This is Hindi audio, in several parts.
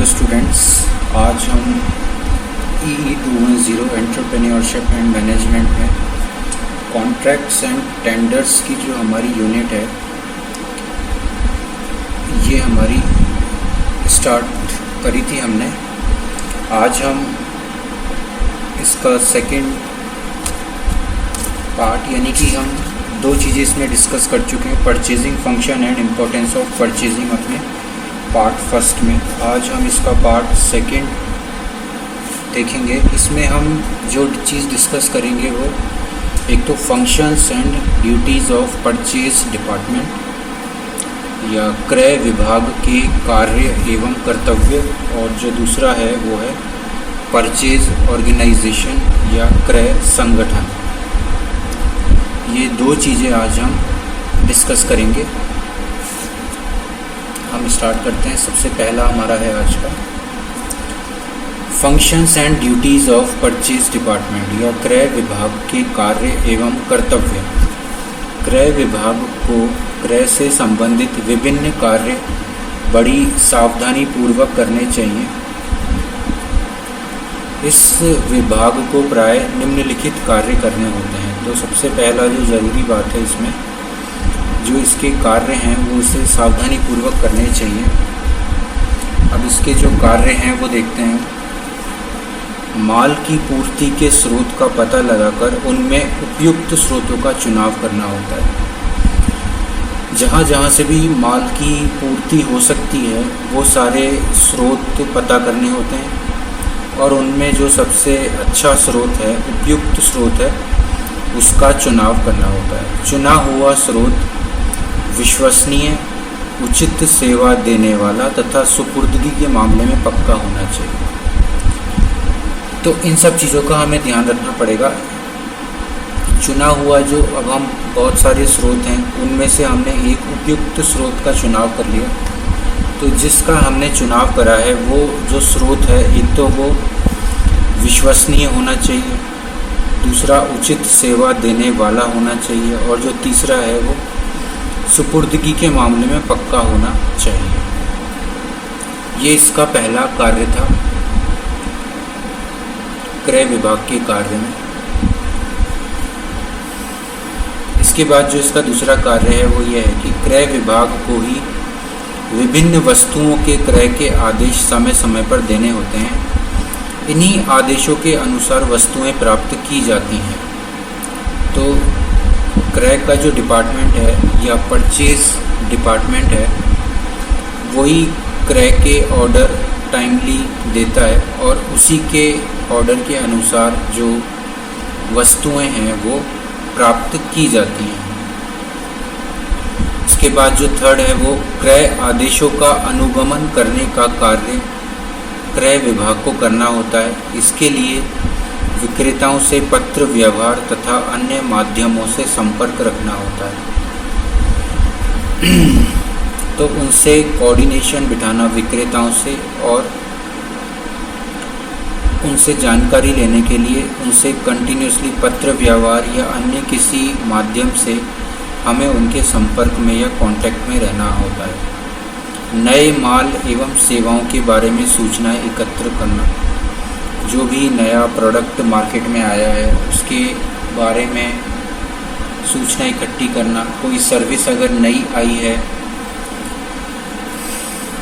हेलो स्टूडेंट्स, आज हम EE210 एंटरप्रेन्योरशिप एंड मैनेजमेंट में कॉन्ट्रैक्ट्स एंड टेंडर्स की जो हमारी यूनिट है ये हमारी स्टार्ट करी थी हमने। आज हम इसका सेकंड पार्ट यानी कि हम दो चीज़ें इसमें डिस्कस कर चुके हैं, purchasing function and importance of purchasing अपने पार्ट फर्स्ट में। आज हम इसका पार्ट सेकंड देखेंगे। इसमें हम जो चीज़ डिस्कस करेंगे वो एक तो functions and duties of purchase department या क्रय विभाग के कार्य एवं कर्तव्य, और जो दूसरा है वो है परचेज ऑर्गेनाइजेशन या क्रय संगठन। ये दो चीज़ें आज हम डिस्कस करेंगे। हम स्टार्ट करते हैं। सबसे पहला हमारा है आज का functions and duties of purchase department या क्रय विभाग के कार्य एवं कर्तव्य। क्रय विभाग को क्रय से संबंधित विभिन्न कार्य बड़ी सावधानी पूर्वक करने चाहिए। इस विभाग को प्राय निम्नलिखित कार्य करने होते हैं। तो सबसे पहला जो ज़रूरी बात है इसमें, जो इसके कार्य हैं वो इसे सावधानी पूर्वक करने चाहिए। अब इसके जो कार्य हैं वो देखते हैं। माल की पूर्ति के स्रोत का पता लगाकर उनमें उपयुक्त स्रोतों का चुनाव करना होता है। जहाँ जहाँ से भी माल की पूर्ति हो सकती है वो सारे स्रोत पता करने होते हैं और उनमें जो सबसे अच्छा स्रोत है, उपयुक्त स्रोत है, उसका चुनाव करना होता है। चुना हुआ स्रोत विश्वसनीय, उचित सेवा देने वाला तथा सुपुर्दगी के मामले में पक्का होना चाहिए। तो इन सब चीज़ों का हमें ध्यान रखना पड़ेगा। चुना हुआ जो, अब हम बहुत सारे स्रोत हैं उनमें से हमने एक उपयुक्त स्रोत का चुनाव कर लिया। तो जिसका हमने चुनाव करा है वो जो स्रोत है, एक तो वो विश्वसनीय होना चाहिए, दूसरा उचित सेवा देने वाला होना चाहिए, और जो तीसरा है वो सुपुर्दगी के मामले में पक्का होना चाहिए। ये इसका पहला कार्य था क्रय विभाग के कार्य में। इसके बाद जो इसका दूसरा कार्य है वो ये है कि क्रय विभाग को ही विभिन्न वस्तुओं के क्रय के आदेश समय समय पर देने होते हैं। इन्हीं आदेशों के अनुसार वस्तुएं प्राप्त की जाती हैं। तो क्रय का जो डिपार्टमेंट है या परचेज डिपार्टमेंट है वही क्रय के ऑर्डर टाइमली देता है और उसी के ऑर्डर के अनुसार जो वस्तुएं हैं वो प्राप्त की जाती हैं। इसके बाद जो थर्ड है वो क्रय आदेशों का अनुगमन करने का कार्य क्रय विभाग को करना होता है। इसके लिए विक्रेताओं से पत्र व्यवहार तथा अन्य माध्यमों से संपर्क रखना होता है। तो उनसे कोऑर्डिनेशन बिठाना विक्रेताओं से, और उनसे जानकारी लेने के लिए उनसे कंटिन्यूसली पत्र व्यवहार या अन्य किसी माध्यम से हमें उनके संपर्क में या कांटेक्ट में रहना होता है। नए माल एवं सेवाओं के बारे में सूचनाएं एकत्र करना। जो भी नया प्रोडक्ट मार्केट में आया है उसके बारे में सूचना इकट्ठी करना। कोई सर्विस अगर नई आई है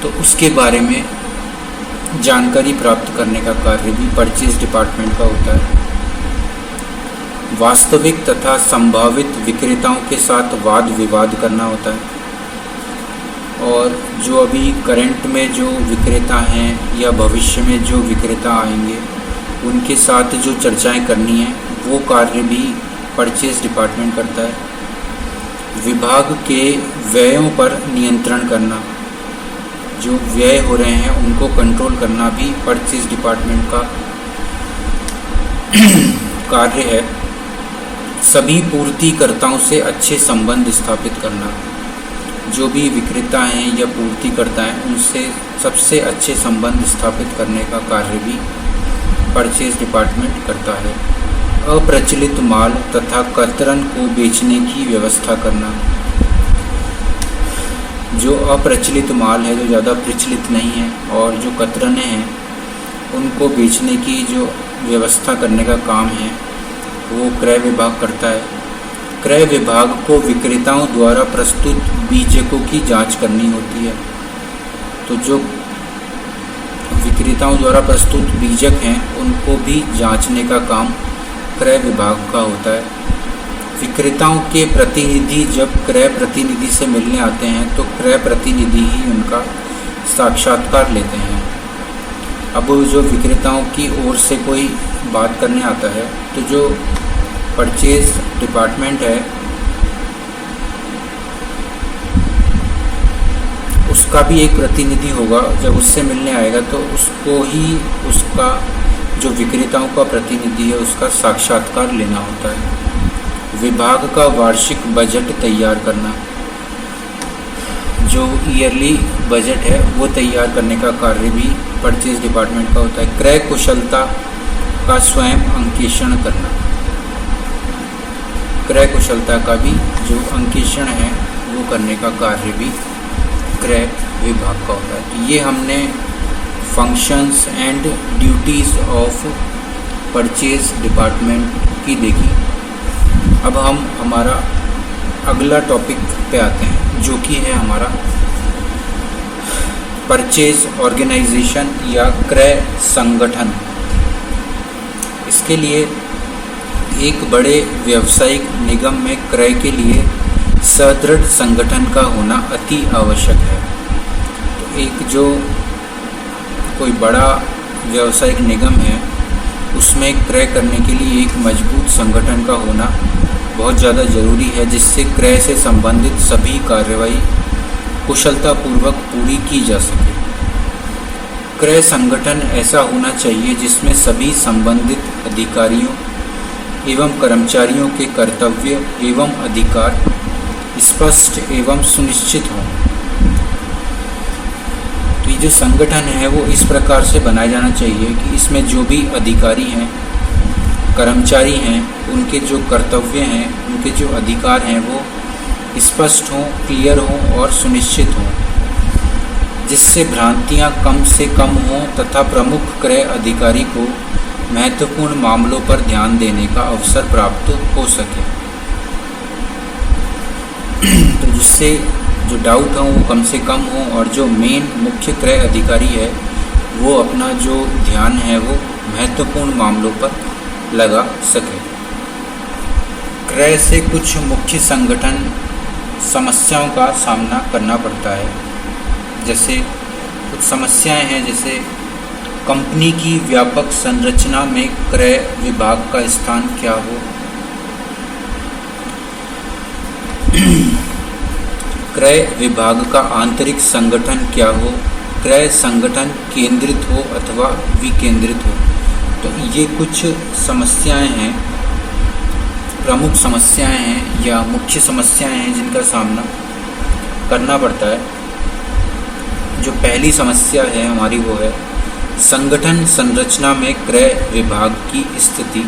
तो उसके बारे में जानकारी प्राप्त करने का कार्य भी परचेज डिपार्टमेंट का होता है। वास्तविक तथा संभावित विक्रेताओं के साथ वाद विवाद करना होता है। और जो अभी करंट में जो विक्रेता हैं या भविष्य में जो विक्रेता आएंगे उनके साथ जो चर्चाएं करनी है वो कार्य भी परचेज डिपार्टमेंट करता है। विभाग के व्ययों पर नियंत्रण करना, जो व्यय हो रहे हैं उनको कंट्रोल करना भी परचेज डिपार्टमेंट का कार्य है। सभी पूर्तिकर्ताओं से अच्छे संबंध स्थापित करना। जो भी विक्रेता हैं या पूर्तिकर्ता हैं उनसे सबसे अच्छे संबंध स्थापित करने का कार्य भी परचेज डिपार्टमेंट करता है। अप्रचलित माल तथा कतरन को बेचने की व्यवस्था करना। जो अप्रचलित माल है, जो ज़्यादा प्रचलित नहीं है, और जो कतरने हैं उनको बेचने की जो व्यवस्था करने का काम है वो क्रय विभाग करता है। क्रय विभाग को विक्रेताओं द्वारा प्रस्तुत बीजकों की जांच करनी होती है। तो जो विक्रेताओं द्वारा प्रस्तुत बीजक हैं उनको भी जांचने का काम क्रय विभाग का होता है। विक्रेताओं के प्रतिनिधि जब क्रय प्रतिनिधि से मिलने आते हैं तो क्रय प्रतिनिधि ही उनका साक्षात्कार लेते हैं। अब जो विक्रेताओं की ओर से कोई बात करने आता है तो जो परचेज डिपार्टमेंट है उसका भी एक प्रतिनिधि होगा। जब उससे मिलने आएगा तो उसको ही उसका जो विक्रेताओं का प्रतिनिधि है उसका साक्षात्कार लेना होता है। विभाग का वार्षिक बजट तैयार करना, जो ईयरली बजट है वो तैयार करने का कार्य भी परचेज डिपार्टमेंट का होता है। क्रय कुशलता का स्वयं अंकेक्षण करना, क्रय कुशलता का भी जो अंकेक्षण है वो करने का कार्य भी क्रय विभाग का होता है। ये हमने functions and duties of purchase department की देखी। अब हम हमारा अगला टॉपिक पे आते हैं जो कि है हमारा परचेज ऑर्गेनाइजेशन या क्रय संगठन। इसके लिए एक बड़े व्यावसायिक निगम में क्रय के लिए सुदृढ़ संगठन का होना अति आवश्यक है। तो एक जो कोई बड़ा व्यावसायिक निगम है उसमें क्रय करने के लिए एक मजबूत संगठन का होना बहुत ज़्यादा ज़रूरी है, जिससे क्रय से संबंधित सभी कार्रवाई कुशलतापूर्वक पूरी की जा सके। क्रय संगठन ऐसा होना चाहिए जिसमें सभी संबंधित अधिकारियों एवं कर्मचारियों के कर्तव्य एवं अधिकार स्पष्ट एवं सुनिश्चित हों। तो ये जो संगठन है वो इस प्रकार से बनाया जाना चाहिए कि इसमें जो भी अधिकारी हैं, कर्मचारी हैं, उनके जो कर्तव्य हैं, उनके जो अधिकार हैं वो स्पष्ट हों, क्लियर हों और सुनिश्चित हों, जिससे भ्रांतियां कम से कम हों तथा प्रमुख क्रय अधिकारी को महत्वपूर्ण मामलों पर ध्यान देने का अवसर प्राप्त हो सके। तो जिससे जो डाउट हो वो कम से कम हो और जो मेन मुख्य क्रय अधिकारी है वो अपना जो ध्यान है वो महत्वपूर्ण मामलों पर लगा सके। क्रय से कुछ मुख्य संगठन समस्याओं का सामना करना पड़ता है। जैसे कुछ समस्याएं हैं, जैसे कंपनी की व्यापक संरचना में क्रय विभाग का स्थान क्या हो, क्रय विभाग का आंतरिक संगठन क्या हो, क्रय संगठन केंद्रित हो अथवा विकेंद्रित हो। तो ये कुछ समस्याएं हैं, प्रमुख समस्याएं हैं या मुख्य समस्याएं हैं जिनका सामना करना पड़ता है। जो पहली समस्या है हमारी वो है संगठन संरचना में क्रय विभाग की स्थिति।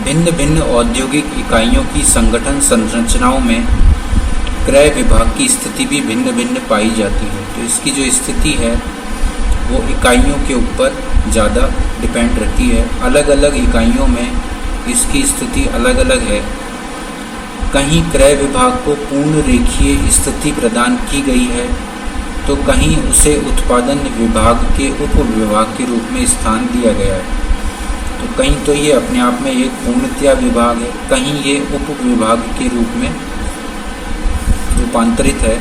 भिन्न भिन्न औद्योगिक इकाइयों की संगठन संरचनाओं में क्रय विभाग की स्थिति भी भिन्न भिन्न पाई जाती है। तो इसकी जो स्थिति है वो इकाइयों के ऊपर ज़्यादा डिपेंड रहती है। अलग अलग इकाइयों में इसकी स्थिति अलग अलग है। कहीं क्रय विभाग को पूर्ण रेखीय स्थिति प्रदान की गई है तो कहीं उसे उत्पादन विभाग के उप विभाग के रूप में स्थान दिया गया है। तो कहीं तो ये अपने आप में एक पूर्णतया विभाग है, कहीं ये उप विभाग के रूप में रूपांतरित है।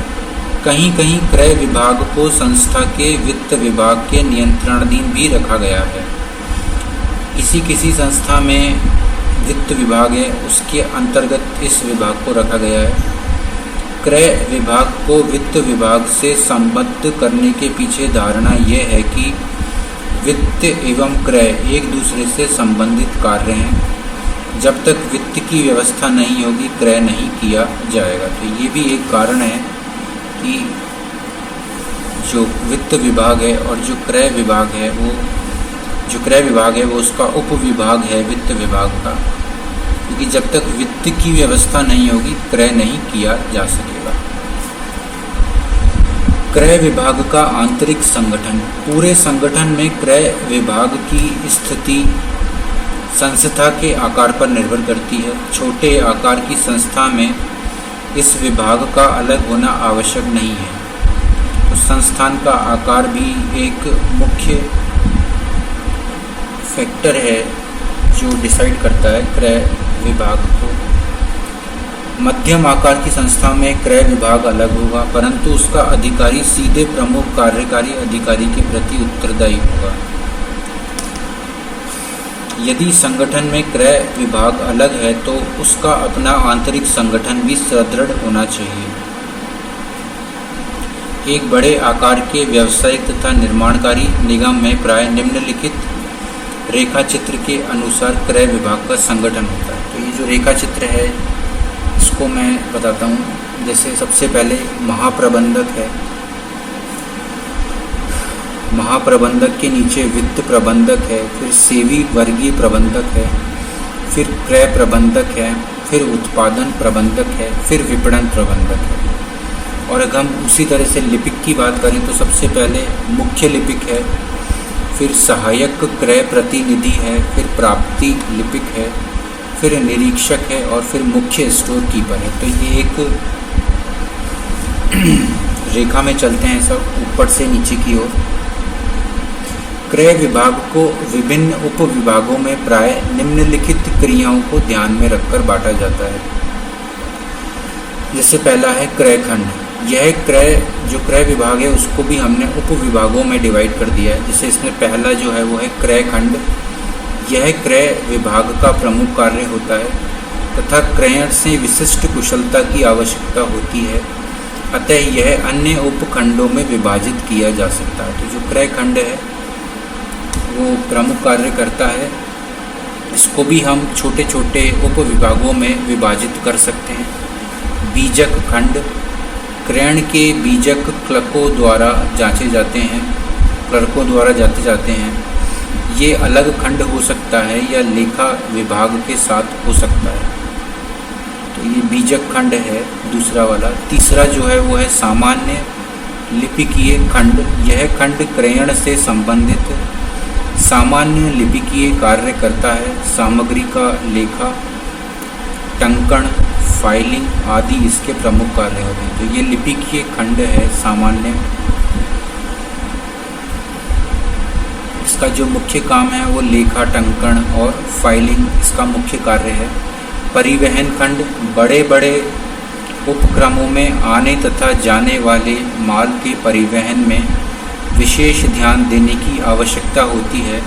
कहीं कहीं क्रय विभाग को संस्था के वित्त विभाग के नियंत्रणाधीन भी रखा गया है। किसी किसी संस्था में वित्त विभाग है, उसके अंतर्गत इस विभाग को रखा गया है। क्रय विभाग को वित्त विभाग से संबद्ध करने के पीछे धारणा यह है कि वित्त एवं क्रय एक दूसरे से संबंधित कार्य हैं। जब तक वित्त की व्यवस्था नहीं होगी क्रय नहीं किया जाएगा। तो ये भी एक कारण है कि जो वित्त विभाग है और जो क्रय विभाग है वो उसका उप विभाग है वित्त विभाग का, क्योंकि जब तक वित्त की व्यवस्था नहीं होगी क्रय नहीं किया जा सकेगा। क्रय विभाग का आंतरिक संगठन। पूरे संगठन में क्रय विभाग की स्थिति संस्था के आकार पर निर्भर करती है। छोटे आकार की संस्था में इस विभाग का अलग होना आवश्यक नहीं है। तो संस्थान का आकार भी एक मुख्य फैक्टर है जो डिसाइड करता है क्रय विभाग को। मध्यम आकार की संस्था में क्रय विभाग अलग होगा, परंतु उसका अधिकारी सीधे प्रमुख कार्यकारी अधिकारी के प्रति उत्तरदायी होगा। यदि संगठन में क्रय विभाग अलग है तो उसका अपना आंतरिक संगठन भी सुदृढ़ होना चाहिए। एक बड़े आकार के व्यावसायिक तथा निर्माणकारी निगम में प्राय निम्नलिखित रेखा चित्र के अनुसार क्रय विभाग का संगठन होता है। तो ये जो रेखा चित्र है इसको मैं बताता हूँ। जैसे सबसे पहले महाप्रबंधक है, महाप्रबंधक के नीचे वित्त प्रबंधक है, फिर सेवी वर्गीय प्रबंधक है, फिर क्रय प्रबंधक है, फिर उत्पादन प्रबंधक है, फिर विपणन प्रबंधक है। और अगर हम उसी तरह से लिपिक की बात करें तो सबसे पहले मुख्य लिपिक है, फिर सहायक क्रय प्रतिनिधि है, फिर प्राप्ति लिपिक है, फिर निरीक्षक है और फिर मुख्य स्टोर कीपर है। तो ये एक रेखा में चलते हैं सब ऊपर से नीचे की ओर। क्रय विभाग को विभिन्न उप विभागों में प्राय निम्नलिखित क्रियाओं को ध्यान में रखकर बांटा जाता है। जैसे पहला है क्रय खंड। यह क्रय विभाग है उसको भी हमने उप विभागों में डिवाइड कर दिया है। जैसे इसमें पहला जो है वो है क्रय खंड। यह क्रय विभाग का प्रमुख कार्य होता है तथा क्रयण से विशिष्ट कुशलता की आवश्यकता होती है, अतः यह अन्य उपखंडों में विभाजित किया जा सकता है। तो जो क्रय खंड है वो प्रमुख कार्य करता है। इसको भी हम छोटे छोटे उप विभागों में विभाजित कर सकते हैं। बीजक खंड। क्रयण के बीजक क्लर्कों द्वारा जांचे जाते हैं। ये अलग खंड हो सकता है या लेखा विभाग के साथ हो सकता है। तो ये बीजक खंड है दूसरा वाला। तीसरा जो है वो है सामान्य लिपिकीय खंड। यह खंड क्रयण से संबंधित सामान्य लिपिकीय कार्य करता है। सामग्री का लेखा, टंकण, फाइलिंग आदि इसके प्रमुख कार्य होते हैं। तो ये लिपिकीय खंड है सामान्य। इसका जो मुख्य काम है वो लेखा, टंकण और फाइलिंग इसका मुख्य कार्य है। परिवहन खंड। बड़े बड़े उपक्रमों में आने तथा जाने वाले माल के परिवहन में विशेष ध्यान देने की आवश्यकता होती है,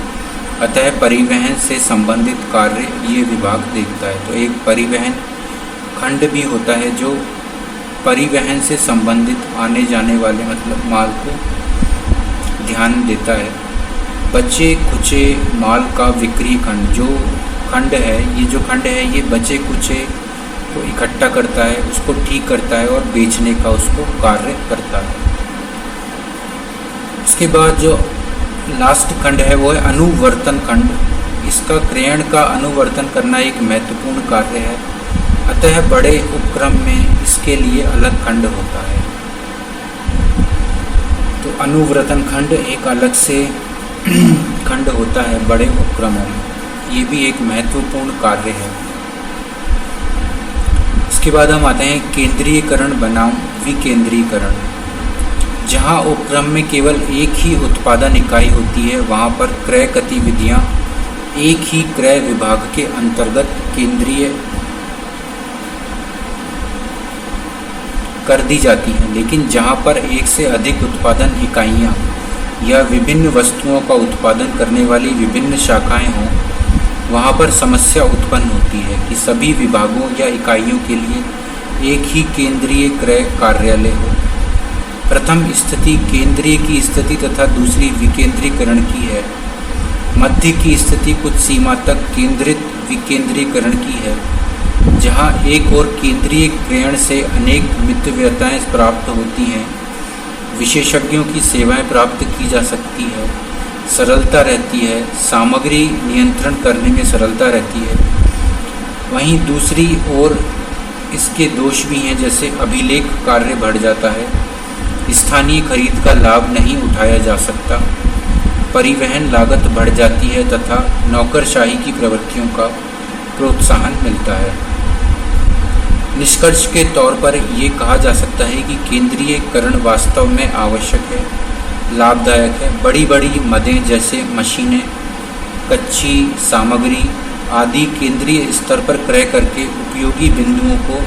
अतः परिवहन से संबंधित कार्य ये विभाग देखता है। तो एक परिवहन खंड भी होता है जो परिवहन से संबंधित आने जाने वाले मतलब माल को ध्यान देता है। बचे खुचे माल का विक्रय खंड। जो खंड है ये बचे खुचे को इकट्ठा करता है, उसको ठीक करता है और बेचने का उसको कार्य करता है। इसके बाद जो लास्ट खंड है वो है अनुवर्तन खंड। इसका क्रयण का अनुवर्तन करना एक महत्वपूर्ण कार्य है, अतः बड़े उपक्रम में इसके लिए अलग खंड होता है। तो अनुवर्तन खंड एक अलग से खंड होता है बड़े उपक्रमों में। ये भी एक महत्वपूर्ण कार्य है। इसके बाद हम आते हैं केंद्रीयकरण बनाम विकेंद्रीकरण। जहाँ उपक्रम में केवल एक ही उत्पादन इकाई होती है वहाँ पर क्रय गतिविधियाँ एक ही क्रय विभाग के अंतर्गत केंद्रीय कर दी जाती हैं। लेकिन जहाँ पर एक से अधिक उत्पादन इकाइयाँ या विभिन्न वस्तुओं का उत्पादन करने वाली विभिन्न शाखाएं हों, वहाँ पर समस्या उत्पन्न होती है कि सभी विभागों या इकाइयों के लिए एक ही केंद्रीय क्रय कार्यालय हो। प्रथम स्थिति केंद्रीय की स्थिति तथा दूसरी विकेंद्रीकरण की है। मध्य की स्थिति कुछ सीमा तक केंद्रित विकेंद्रीकरण की है, जहाँ एक और केंद्रीय क्रयण से अनेक मितव्यताएं प्राप्त होती हैं, विशेषज्ञों की सेवाएं प्राप्त की जा सकती है, सरलता रहती है, सामग्री नियंत्रण करने में सरलता रहती है। वहीं दूसरी ओर इसके दोष भी हैं, जैसे अभिलेख कार्य बढ़ जाता है, स्थानीय खरीद का लाभ नहीं उठाया जा सकता, परिवहन लागत बढ़ जाती है तथा नौकरशाही की प्रवृत्तियों का प्रोत्साहन मिलता है। निष्कर्ष के तौर पर ये कहा जा सकता है कि केंद्रीयकरण वास्तव में आवश्यक है, लाभदायक है। बड़ी बड़ी मदें जैसे मशीनें, कच्ची सामग्री आदि केंद्रीय स्तर पर क्रय करके उपयोगी बिंदुओं को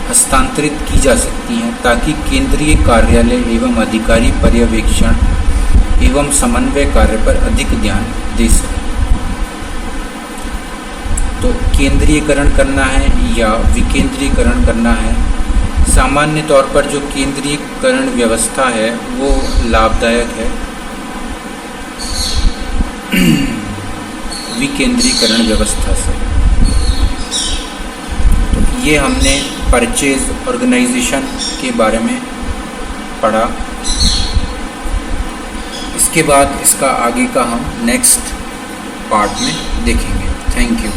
हस्तांतरित की जा सकती हैं ताकि केंद्रीय कार्यालय एवं अधिकारी पर्यवेक्षण एवं समन्वय कार्य पर अधिक ध्यान दे सकें। तो केंद्रीयकरण करना है या विकेंद्रीकरण करना है। सामान्य तौर पर जो केंद्रीयकरण व्यवस्था है वो लाभदायक है, विकेंद्रीकरण व्यवस्था से। तो ये हमने परचेज ऑर्गेनाइजेशन के बारे में पढ़ा। इसके बाद इसका आगे का हम नेक्स्ट पार्ट में देखेंगे। Thank you.